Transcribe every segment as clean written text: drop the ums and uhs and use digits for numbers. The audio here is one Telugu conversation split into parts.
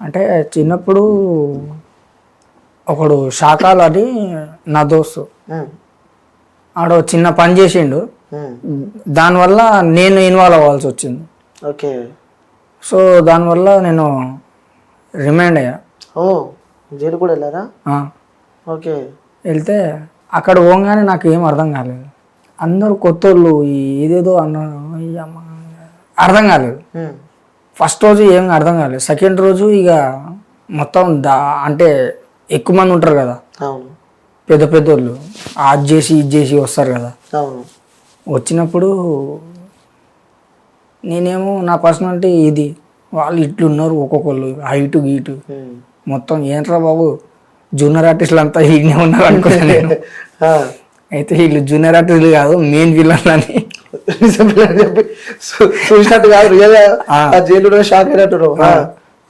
అంటే చిన్నప్పుడు ఒకడు శాఖలు అని నా దోస్తు ఆడ చిన్న పని చేసిండు, దానివల్ల నేను ఇన్వాల్వ్ అవ్వాల్సి వచ్చింది. ఓకే. సో దానివల్ల నేను రిమైండ్ అయ్యా. ఓ జైలు కూడా వెళ్ళారా? ఓకే. వెళ్తే అక్కడ పోగానే నాకు ఏం అర్థం కాలేదు. అందరూ కొత్త వాళ్ళు ఏదేదో అన్నారు, అర్థం కాలేదు. ఫస్ట్ రోజు ఏం అర్థం కాలేదు. సెకండ్ రోజు ఇక మొత్తం అంటే ఎక్కువ మంది ఉంటారు కదా, పెద్ద పెద్ద వాళ్ళు అది చేసి ఇది చేసి వస్తారు కదా. వచ్చినప్పుడు నేనేమో నా పర్సనాలిటీ ఇది, వాళ్ళు ఇట్లున్నారు ఒక్కొక్కళ్ళు హైటు గీటు మొత్తం. ఏంట్రా బాబు జూనియర్ ఆర్టిస్టులు అంతా ఈయనే ఉన్నారు అనుకున్నాను నేను. అయితే వీళ్ళు జూనియర్ ఆర్టిస్టులు కాదు, మెయిన్ విలన్లు అని చూసినట్టు కాదు, జైలు షాక్ అయినట్టు.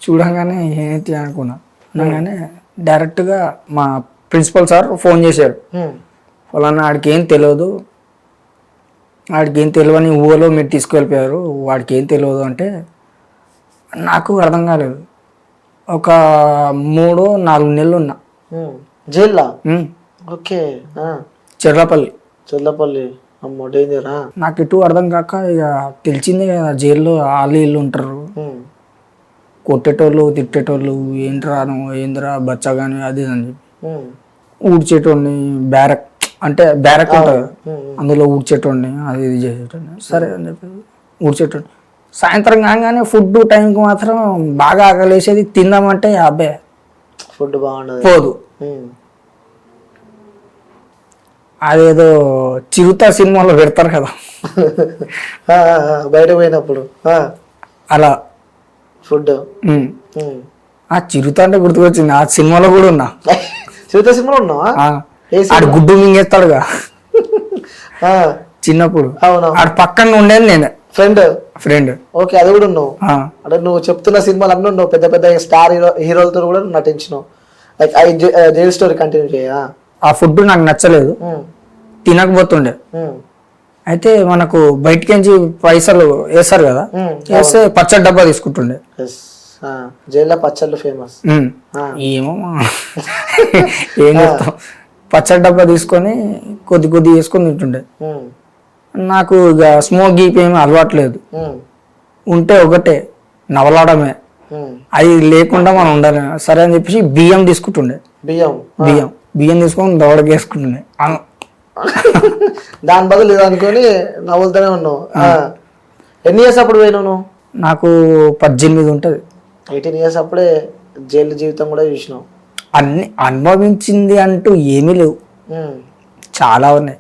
చూడంగానే ఏంటి అనుకున్నా. అనగానే డైరెక్ట్గా మా ప్రిన్సిపల్ సార్ ఫోన్ చేశారు. ఫలానా ఆడికి ఏం తెలియదు, వాడికి ఏం తెలియని ఊళ్ళో మీరు తీసుకువెళ్ళిపోయారు, వాడికి ఏం తెలియదు అంటే నాకు అర్థం కాలేదు. ఒక 3-4 నెలలు ఉన్నా జైల్లో. ఓకే. చెర్లపల్లి అమ్మో డేంజరా. నాకు ఎటు అర్థం కాక ఇక తెలిసిందే కదా, జైల్లో వాళ్ళు ఇల్లు ఉంటారు, కొట్టేటోళ్ళు తిట్టేటోళ్ళు, ఏంట్రా నువ్వు ఏంద్రా బచ్చగాని అది అని చెప్పి ఊడ్చేటోడిని. బ్యారక్ అంటే బ్యారక్ ఉంటుంది, అందులో ఊడ్చేటోడిని అది ఇది చేసేటోడిని. సరే అని చెప్పి ఊడ్చేటోడిని. సాయంత్రం కాగానే ఫుడ్ టైంకి మాత్రం బాగా ఆకలేసేది, తిందామంటే అబ్బాయి ఫుడ్ బాగుండదు, పోదు. అదేదో చిరుత సినిమాలో పెడతారు కదా బయట పోయినప్పుడు అలా ఫుడ్. ఆ చిరుత అంటే గుర్తుకొచ్చింది, ఆ సినిమాలో కూడా ఉన్నా. చిరుత సినిమాలో ఉన్నావా? ఆడు గుడ్డు మింగేస్తాడుగా చిన్నప్పుడు, ఆడు పక్కన ఉండేది నేనే ఫ్రెండ్. ఓకే, అది కూడా ఉన్నావు. అంటే నువ్వు చెప్తున్న సినిమాలు అన్నీ ఉన్నావు, పెద్ద పెద్ద స్టార్ హీరోలతో కూడా నటించినావు. లైక్ జైల్ స్టోరీ కంటిన్యూ చేయా. ఆ ఫుడ్ నాకు నచ్చలేదు, తినకపోతుండే. అయితే మనకు బయటకించి పైసలు వేస్తారు కదా, వేస్తే పచ్చడి డబ్బా తీసుకుంటుండే. జైల్లో పచ్చళ్ళు ఫేమస్. ఏమో ఏం చేస్తాం, పచ్చడి డబ్బా తీసుకొని కొద్ది కొద్ది వేసుకొని తింటుండే. నాకు ఇక స్మోక్ గీప్ ఏమి అలవాట్లేదు, ఉంటే ఒకటే నవలాడమే, అది లేకుండా మనం ఉండాలి. సరే అని చెప్పేసి బియ్యం తీసుకుంటుండే. బియ్యం తీసుకొని దవడకి వేసుకుంటుండే. దాని బదులు ఇది అనుకొని నవ్వులుతూనే ఉన్నావు. ఎన్ని ఇయర్స్ అప్పుడు పోయినావు నువ్వు? నాకు 18 ఉంటుంది. 18 ఇయర్స్ అప్పుడే జైలు జీవితం కూడా చూసినావు. అన్ని అనుభవించింది అంటూ ఏమీ లేవు, చాలా ఉన్నాయి.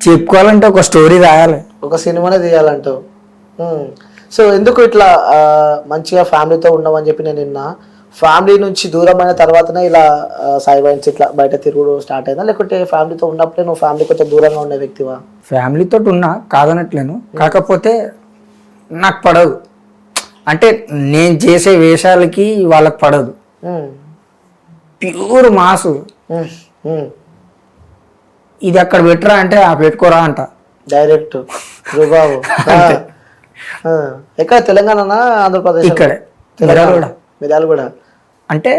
చెప్పుకోవాలంటే ఒక స్టోరీ రాయాలి, ఒక సినిమానే తీయాలంటావు. సో ఎందుకు ఇట్లా మంచిగా ఫ్యామిలీతో ఉండమని చెప్పి నేను నిన్న ఫ్యామిలీ నుంచి దూరం అయిన తర్వాతనే ఇలా సాయిబాయిన్స్ ఇట్లా బయట తిరుగుడు స్టార్ట్ అయిందా, లేకుంటే ఫ్యామిలీతో ఉన్నప్పుడే నువ్వు ఫ్యామిలీ కొంచెం దూరంగా ఉండే వ్యక్తివా? ఫ్యామిలీతో ఉన్నా కాదనట్లేను, కాకపోతే నాకు పడదు. అంటే నేను చేసే వేషాలకి వాళ్ళకి పడదు. ప్యూర్ మాసు, ఇది అక్కడ పెట్టరా అంటే ఆ పెట్టుకోరా అంట డైరెక్ట్. ఎక్కడ తెలంగాణ ఆంధ్రప్రదేశ్? ఇక్కడే మిర్యాలగూడ. అంటే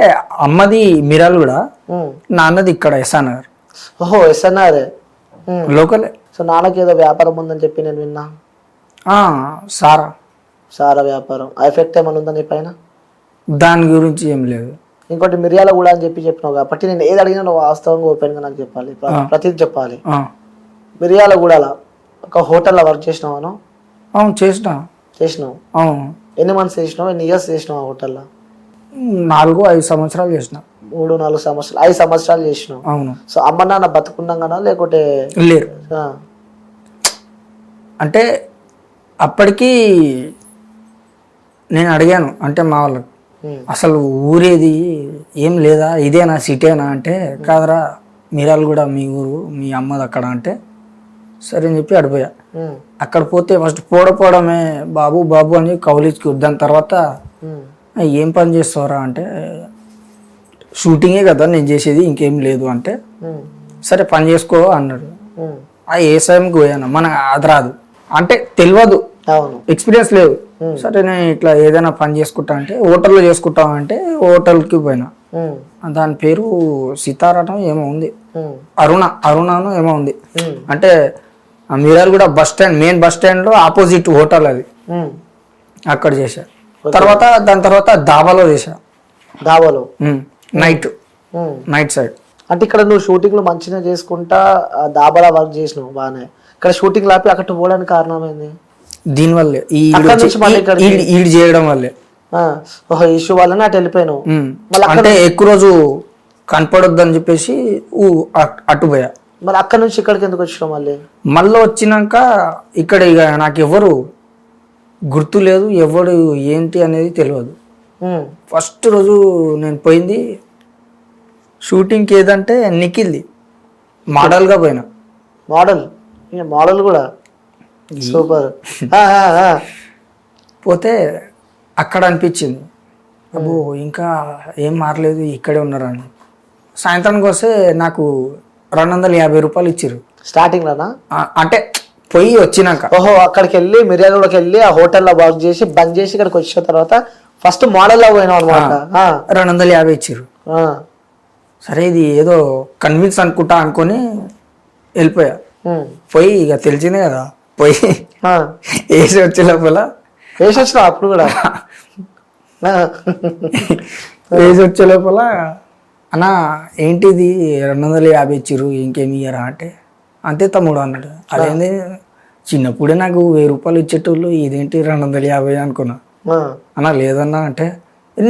అమ్మది మిర్యాలగూడ, నాన్నది ఇక్కడ ఎస్ఆర్నగర్. ఓహో ఎస్ఆర్నగర్ లోకలే. సో నాన్నకి ఏదో వ్యాపారం ఉందని చెప్పి నేను విన్నా. సారా వ్యాపారం. ఎఫెక్ట్ ఏమైనా ఉందా నీ పైన? దాని గురించి ఏం లేదు. ఇంకోటి మిర్యాలగూడ అని చెప్పినావు కాబట్టి నేను ఏది అడిగినా నువ్వు వాస్తవంగా ఓపెన్ గా నాకు చెప్పాలి, ప్రతిదీ చెప్పాలి. మిర్యాలగూడలో ఒక హోటల్లో వర్క్ చేసినావాను? చేసినావు. ఎన్ని మంత్స్ చేసినావు, ఎన్ని ఇయర్స్ చేసినావు ఆ హోటల్లో? 4-5 సంవత్సరాలు చేసిన. 3-4 సంవత్సరాలు, 5 సంవత్సరాలు చేసినావు. అవును. సో అమ్మ నాన్న బతుకున్నాగానా లేకుంటే లేరు? అంటే అప్పటికి నేను అడిగాను, అంటే మా వాళ్ళకి అసలు ఊరేది ఏం లేదా, ఇదేనా సిటీనా అంటే కాదరా మిర్యాలగూడ మీ ఊరు, మీ అమ్మది అక్కడ అంటే సరే అని చెప్పి అడిపోయా. అక్కడ పోతే ఫస్ట్ పోవడమే బాబు బాబు అని కౌలిచ్చుకు. దాని తర్వాత ఏం పని చేస్తావరా అంటే షూటింగే కదా నేను చేసేది, ఇంకేం లేదు అంటే సరే పని చేసుకో అన్నాడు. ఆ ఏ సమయంకి పోయాను, మనకు అది రాదు అంటే తెలియదు అవును. ఎక్స్పీరియన్స్ లేదు. సరే నేను ఇట్లా ఏదైనా పని చేసుకుంటా అంటే హోటల్లో చేసుకుంటా అంటే హోటల్కి పోయినా. ఉమ్, దాని పేరు సితారాటం ఏమో ఉంది, ఉమ్, అరుణాను ఏమో ఉంది. ఉమ్, అంటే మీరాలు కూడా bus stand, main bus stand లో ఆపోజిట్ హోటల్ అది, ఉమ్. అక్కడ చేశా. దాని తర్వాత దాబాలో చేశా, దావాలో. Night um. Night side. అంటే ఇక్కడ నువ్వు షూటింగ్లు మంచిగా చేసుకుంటా దాబాలా వర్క్ చేసినావు బాగానే. ఇక్కడ షూటింగ్ లాపి అక్కడ పోవడానికి కారణం ఏంది? దీనివల్లే అక్కడ నుంచి మళ్ళీ ఇక్కడికి? ఈడు చేయడం వల్లే. ఓహో, ఇష్యూ వల్లనే అటు వెళ్ళిపోయాను. మళ్ళీ అంటే ఎక్కువ రోజు కనపడొద్దు అని చెప్పేసి అటు పోయా. మరి అక్కడ నుంచి ఇక్కడికి ఎందుకు వచ్చినావు మళ్ళీ? మళ్ళీ వచ్చినాక ఇక్కడ ఇక నాకు ఎవరు గుర్తు లేదు, ఎవడు ఏంటి అనేది తెలియదు. ఉమ్, ఫస్ట్ రోజు నేను పోయింది షూటింగ్కి ఏదంటే నిఖిల్ది, మోడల్గా పోయినా. మోడల్? మోడల్ కూడా సూపర్. పోతే అక్కడ అనిపించింది అబ్బో ఇంకా ఏం మారలేదు, ఇక్కడే ఉన్నారని. సాయంత్రానికి వస్తే నాకు 250 రూపాయలు ఇచ్చారు స్టార్టింగ్ లోనా? అంటే పోయి వచ్చినాక. ఓహో, అక్కడికి వెళ్ళి మిర్యాలగూడకి వెళ్ళి ఆ హోటల్లో వర్క్ చేసి బంద్ చేసి ఇక్కడికి వచ్చిన తర్వాత ఫస్ట్ మోడల్ లో పోయినావు అనమాట. 250 ఇచ్చారు. సరే ఇది ఏదో కన్విన్స్ అనుకుంటా అనుకొని వెళ్ళిపోయా. పోయి ఇక తెలిసిందే కదా, పోయి వేసి వచ్చే లోపల వేసి వచ్చినావు అప్పుడు కూడా? వేసి వచ్చే లోపల అన్నా ఏంటిది 250 ఇచ్చిర్రు ఇంకేమి ఇయ్యరా అంటే, అంతే తమ్ముడు అన్నాడు. అదేంది చిన్నప్పుడే నాకు 1000 రూపాయలు ఇచ్చేటోళ్ళు, ఇదేంటి 250 అనుకున్నా. అన్నా లేదన్నా అంటే,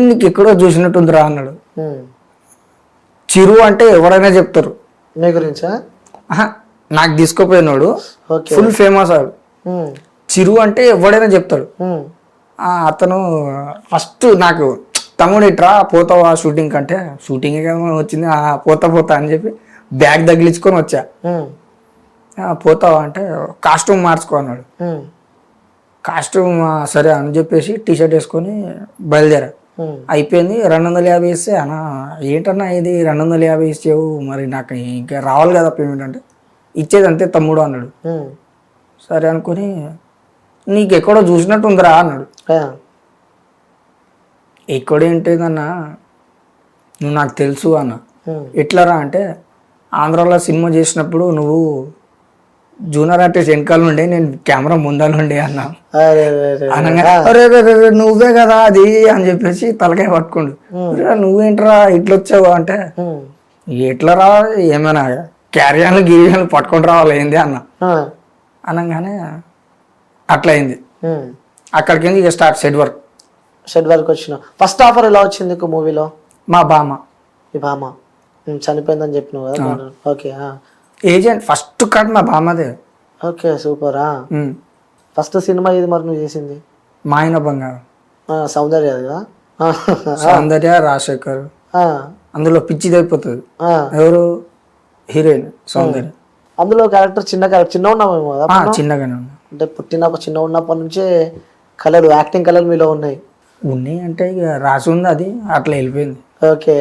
నీకు ఎక్కడో చూసినట్టుందిరా అన్నాడు. చిరు అంటే ఎవరైనా చెప్తారు మీ గురించా? నాకు తీసుకుపోయినాడు ఫుల్ ఫేమస్ ఆడు. చిరు అంటే ఎవడైనా చెప్తాడు. అతను ఫస్ట్ నాకు తమ్ముడు ఇట్రా పోతావా షూటింగ్ కంటే, షూటింగ్ వచ్చింది పోతా అని చెప్పి బ్యాగ్ తగిలించుకొని వచ్చా. పోతావా అంటే కాస్ట్యూమ్ మార్చుకో అన్నాడు. కాస్ట్యూమ్ సరే అని చెప్పేసి టీషర్ట్ వేసుకొని బయలుదేరా. అయిపోయింది. 250 ఇస్తే అన్నా ఏంటన్నా ఇది 250 ఇచ్చేవు, మరి నాకు ఇంకా రావాలి కదా పేమెంట్ అంటే, ఇచ్చేది అంతే తమ్ముడు అన్నాడు. సరే అనుకుని నీకు ఎక్కడో చూసినట్టు ఉందిరా అన్నాడు. ఎక్కడేంటిదన్నా నువ్వు నాకు తెలుసు అన్న. ఎట్లరా అంటే, ఆంధ్రాలో సినిమా చేసినప్పుడు నువ్వు జూనియర్ ఆర్టిస్ట్ వెనకాల ఉండే, నేను కెమెరా ముందర ఉండే అన్నా. అనగా అరే నువ్వే కదా అది అని చెప్పేసి తలకాయ పట్టుకోండు. నువ్వేంట్రా ఇట్లా వచ్చావు అంటే, ఎట్లరా ఏమైనా క్యారియర్లు గిరియాలు పట్టుకొని రావాలి ఏంది అన్న. అనగానే అట్లా అయింది. అక్కడికి ఇక స్టార్ట్ సెట్ వర్క్ వచ్చిన. ఫస్ట్ ఆఫర్ ఎలా వచ్చింది మూవీలో? మా బామ్మ. మీ బామ్మ చనిపోయిందని చెప్పినావు కదా? ఓకే. ఏజెంట్ ఫస్ట్ కట్ మా బామ్మదే. ఓకే, సూపరా. ఫస్ట్ సినిమా ఇది మరి నువ్వు చేసింది? మా ఆయన బంగారం. సౌందర్య కదా? సౌందర్య, రాజశేఖర్. అందులో పిచ్చిదైపోతుంది. ఎవరు హీరోయిన్? సౌందర్య. అందులో క్యారెక్టర్ చిన్న ఉన్నామేమో కదా? చిన్నగానే ఉన్నా. అంటే చిన్న ఉన్నప్పటి నుంచే యాక్టింగ్ కలర్ మీలో ఉన్నాయి అంటే ఇక రాసి ఉంది, అది అట్లా వెళ్ళిపోయింది. ఓకే.